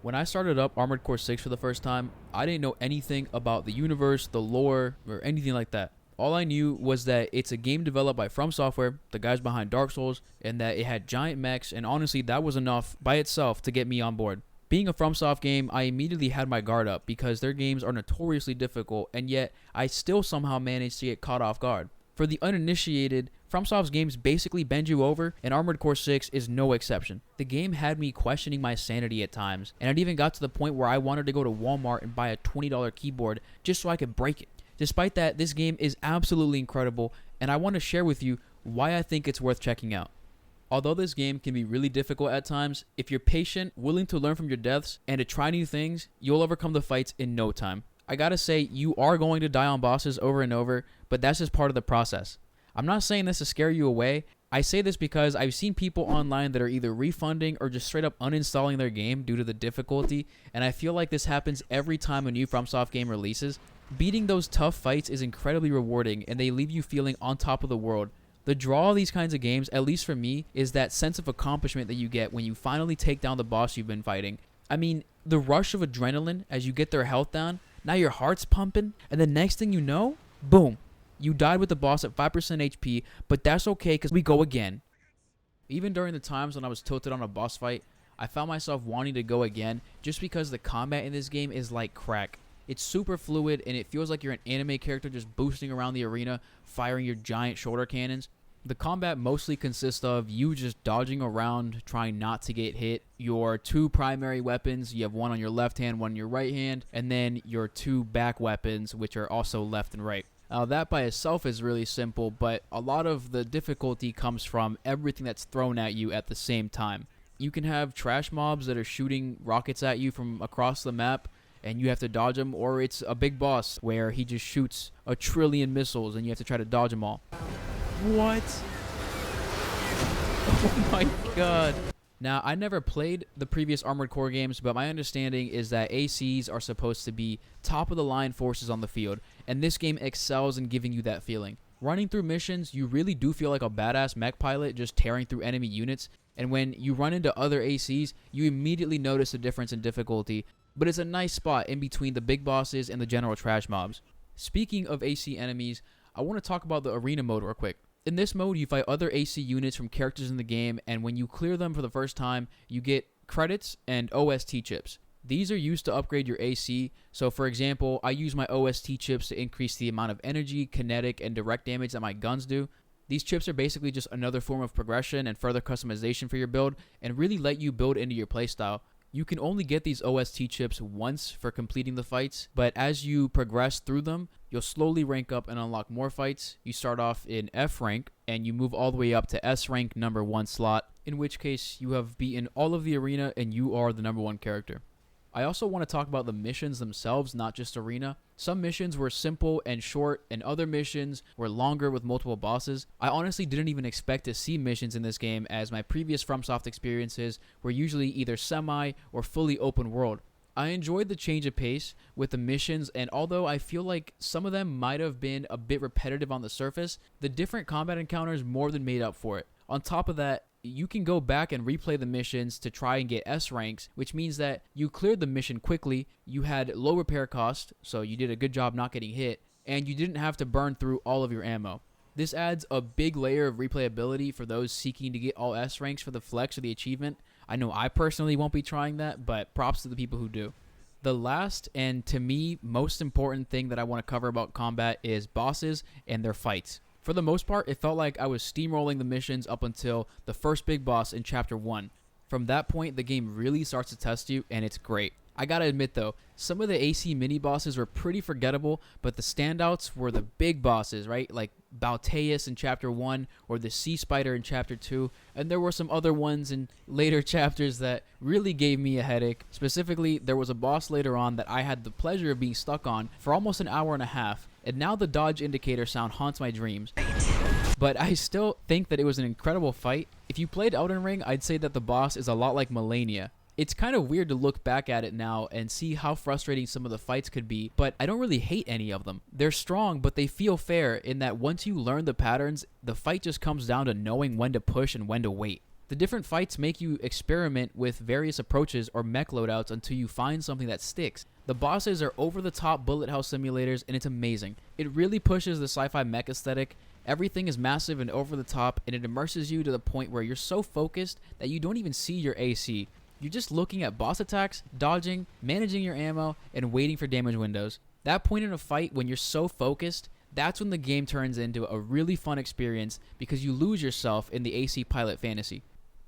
When I started up Armored Core 6 for the first time, I didn't know anything about the universe, the lore, or anything like that. All I knew was that it's a game developed by From Software, the guys behind Dark Souls, and that it had giant mechs, and honestly, that was enough by itself to get me on board. Being a FromSoft game, I immediately had my guard up because their games are notoriously difficult, and yet I still somehow managed to get caught off guard. For the uninitiated, FromSoft's games basically bend you over, and Armored Core 6 is no exception. The game had me questioning my sanity at times, and it even got to the point where I wanted to go to Walmart and buy a $20 keyboard just so I could break it. Despite that, this game is absolutely incredible, and I want to share with you why I think it's worth checking out. Although this game can be really difficult at times, if you're patient, willing to learn from your deaths, and to try new things, you'll overcome the fights in no time. I gotta say, you are going to die on bosses over and over, but that's just part of the process. I'm not saying this to scare you away. I say this because I've seen people online that are either refunding or just straight up uninstalling their game due to the difficulty, and I feel like this happens every time a new FromSoft game releases. Beating those tough fights is incredibly rewarding, and they leave you feeling on top of the world. The draw of these kinds of games, at least for me, is that sense of accomplishment that you get when you finally take down the boss you've been fighting. I mean, the rush of adrenaline as you get their health down, now your heart's pumping, and the next thing you know, boom, you died with the boss at 5% HP, but that's okay because we go again. Even during the times when I was tilted on a boss fight, I found myself wanting to go again just because the combat in this game is like crack. It's super fluid and it feels like you're an anime character just boosting around the arena, firing your giant shoulder cannons. The combat mostly consists of you just dodging around, trying not to get hit. Your two primary weapons, you have one on your left hand, one on your right hand, and then your two back weapons, which are also left and right. Now that by itself is really simple, but a lot of the difficulty comes from everything that's thrown at you at the same time. You can have trash mobs that are shooting rockets at you from across the map, and you have to dodge them, or it's a big boss where he just shoots a trillion missiles and you have to try to dodge them all. What? Oh my god. Now, I never played the previous Armored Core games, but my understanding is that ACs are supposed to be top-of-the-line forces on the field, and this game excels in giving you that feeling. Running through missions, you really do feel like a badass mech pilot just tearing through enemy units, and when you run into other ACs, you immediately notice a difference in difficulty, but it's a nice spot in between the big bosses and the general trash mobs. Speaking of AC enemies, I want to talk about the arena mode real quick. In this mode, you fight other AC units from characters in the game, and when you clear them for the first time, you get credits and OST chips. These are used to upgrade your AC, so for example, I use my OST chips to increase the amount of energy, kinetic, and direct damage that my guns do. These chips are basically just another form of progression and further customization for your build, and really let you build into your playstyle. You can only get these OST chips once for completing the fights, but as you progress through them, you'll slowly rank up and unlock more fights. You start off in F rank, and you move all the way up to S rank number 1 slot, in which case you have beaten all of the arena and you are the number 1 character. I also want to talk about the missions themselves, not just arena. Some missions were simple and short, and other missions were longer with multiple bosses. I honestly didn't even expect to see missions in this game, as my previous FromSoft experiences were usually either semi or fully open world. I enjoyed the change of pace with the missions, and although I feel like some of them might have been a bit repetitive on the surface, the different combat encounters more than made up for it. On top of that, you can go back and replay the missions to try and get S ranks, which means that you cleared the mission quickly, you had low repair cost, so you did a good job not getting hit, and you didn't have to burn through all of your ammo. This adds a big layer of replayability for those seeking to get all S ranks for the flex or the achievement. I know I personally won't be trying that, but props to the people who do. The last, and to me, most important thing that I want to cover about combat is bosses and their fights. For the most part, it felt like I was steamrolling the missions up until the first big boss in Chapter 1. From that point, the game really starts to test you, and it's great. I gotta admit though, some of the AC mini-bosses were pretty forgettable, but the standouts were the big bosses, right? Like Balteus in Chapter 1, or the Sea Spider in Chapter 2, and there were some other ones in later chapters that really gave me a headache. Specifically, there was a boss later on that I had the pleasure of being stuck on for almost an hour and a half, and now the dodge indicator sound haunts my dreams. But I still think that it was an incredible fight. If you played Elden Ring, I'd say that the boss is a lot like Melania. It's kind of weird to look back at it now and see how frustrating some of the fights could be, but I don't really hate any of them. They're strong, but they feel fair in that once you learn the patterns, the fight just comes down to knowing when to push and when to wait. The different fights make you experiment with various approaches or mech loadouts until you find something that sticks. The bosses are over-the-top bullet hell simulators, and it's amazing. It really pushes the sci-fi mech aesthetic. Everything is massive and over-the-top, and it immerses you to the point where you're so focused that you don't even see your AC. You're just looking at boss attacks, dodging, managing your ammo, and waiting for damage windows. That point in a fight when you're so focused, that's when the game turns into a really fun experience because you lose yourself in the AC pilot fantasy.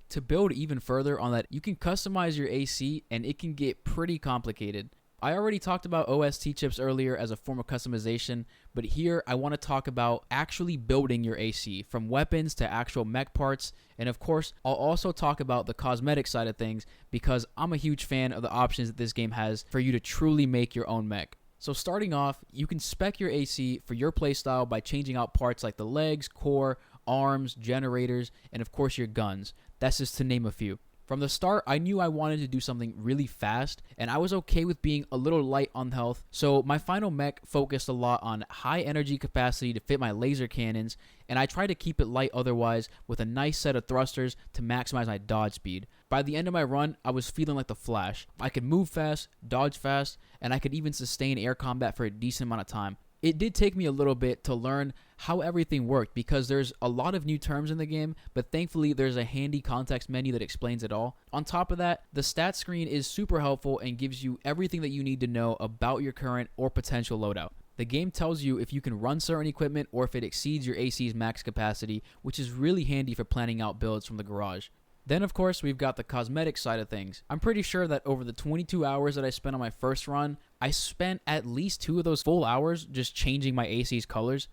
To build even further on that, you can customize your AC, and it can get pretty complicated. I already talked about OST chips earlier as a form of customization, but here I want to talk about actually building your AC, from weapons to actual mech parts, and of course, I'll also talk about the cosmetic side of things because I'm a huge fan of the options that this game has for you to truly make your own mech. So starting off, you can spec your AC for your playstyle by changing out parts like the legs, core, arms, generators, and of course your guns. That's just to name a few. From the start, I knew I wanted to do something really fast, and I was okay with being a little light on health, so my final mech focused a lot on high energy capacity to fit my laser cannons, and I tried to keep it light otherwise with a nice set of thrusters to maximize my dodge speed. By the end of my run, I was feeling like the Flash. I could move fast, dodge fast, and I could even sustain air combat for a decent amount of time. It did take me a little bit to learn how everything worked because there's a lot of new terms in the game, but thankfully there's a handy context menu that explains it all. On top of that, the stats screen is super helpful and gives you everything that you need to know about your current or potential loadout. The game tells you if you can run certain equipment or if it exceeds your AC's max capacity, which is really handy for planning out builds from the garage. Then, of course, we've got the cosmetic side of things. I'm pretty sure that over the 22 hours that I spent on my first run, I spent at least 2 of those full hours just changing my AC's colors.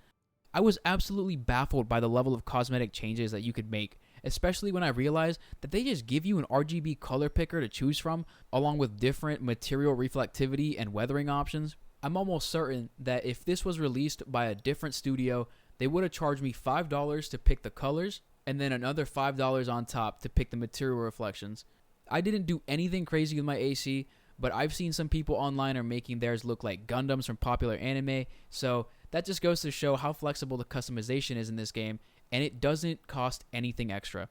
I was absolutely baffled by the level of cosmetic changes that you could make, especially when I realized that they just give you an RGB color picker to choose from, along with different material reflectivity and weathering options. I'm almost certain that if this was released by a different studio, they would have charged me $5 to pick the colors, and then another $5 on top to pick the material reflections. I didn't do anything crazy with my AC, but I've seen some people online are making theirs look like Gundams from popular anime, so that just goes to show how flexible the customization is in this game, and it doesn't cost anything extra.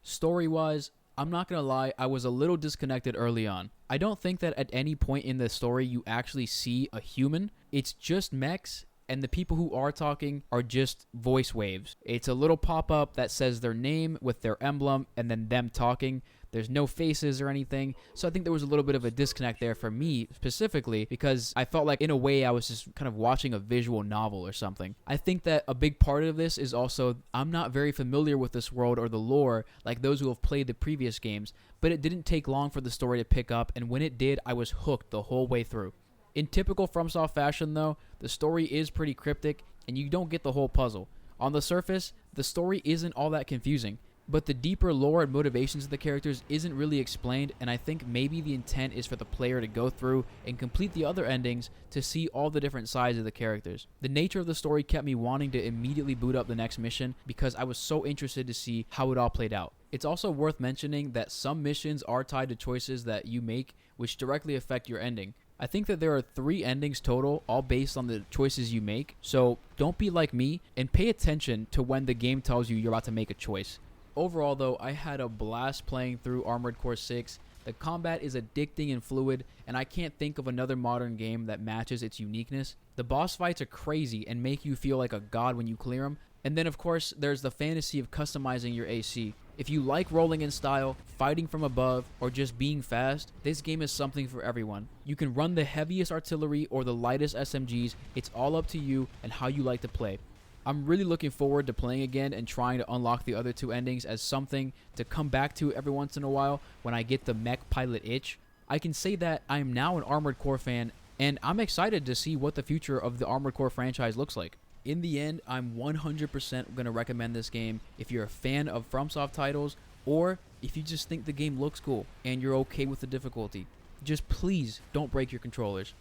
Story-wise, I'm not gonna lie, I was a little disconnected early on. I don't think that at any point in the story you actually see a human. It's just mechs, and the people who are talking are just voice waves. It's a little pop-up that says their name with their emblem and then them talking. There's no faces or anything, so I think there was a little bit of a disconnect there for me specifically because I felt like in a way I was just kind of watching a visual novel or something. I think that a big part of this is also I'm not very familiar with this world or the lore like those who have played the previous games, but it didn't take long for the story to pick up, and when it did, I was hooked the whole way through. In typical FromSoft fashion though, the story is pretty cryptic and you don't get the whole puzzle. On the surface, the story isn't all that confusing, but the deeper lore and motivations of the characters isn't really explained, and I think maybe the intent is for the player to go through and complete the other endings to see all the different sides of the characters. The nature of the story kept me wanting to immediately boot up the next mission because I was so interested to see how it all played out. It's also worth mentioning that some missions are tied to choices that you make which directly affect your ending. I think that there are 3 endings total, all based on the choices you make, so don't be like me and pay attention to when the game tells you you're about to make a choice. Overall though, I had a blast playing through Armored Core 6. The combat is addicting and fluid, and I can't think of another modern game that matches its uniqueness. The boss fights are crazy and make you feel like a god when you clear them. And then of course, there's the fantasy of customizing your AC. If you like rolling in style, fighting from above, or just being fast, this game is something for everyone. You can run the heaviest artillery or the lightest SMGs, it's all up to you and how you like to play. I'm really looking forward to playing again and trying to unlock the other 2 endings as something to come back to every once in a while when I get the mech pilot itch. I can say that I am now an Armored Core fan, and I'm excited to see what the future of the Armored Core franchise looks like. In the end, I'm 100% going to recommend this game if you're a fan of FromSoft titles or if you just think the game looks cool and you're okay with the difficulty. Just please don't break your controllers.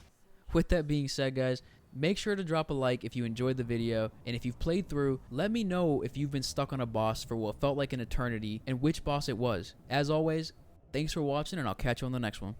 With that being said, guys, make sure to drop a like if you enjoyed the video, and if you've played through, let me know if you've been stuck on a boss for what felt like an eternity and which boss it was. As always, thanks for watching, and I'll catch you on the next one.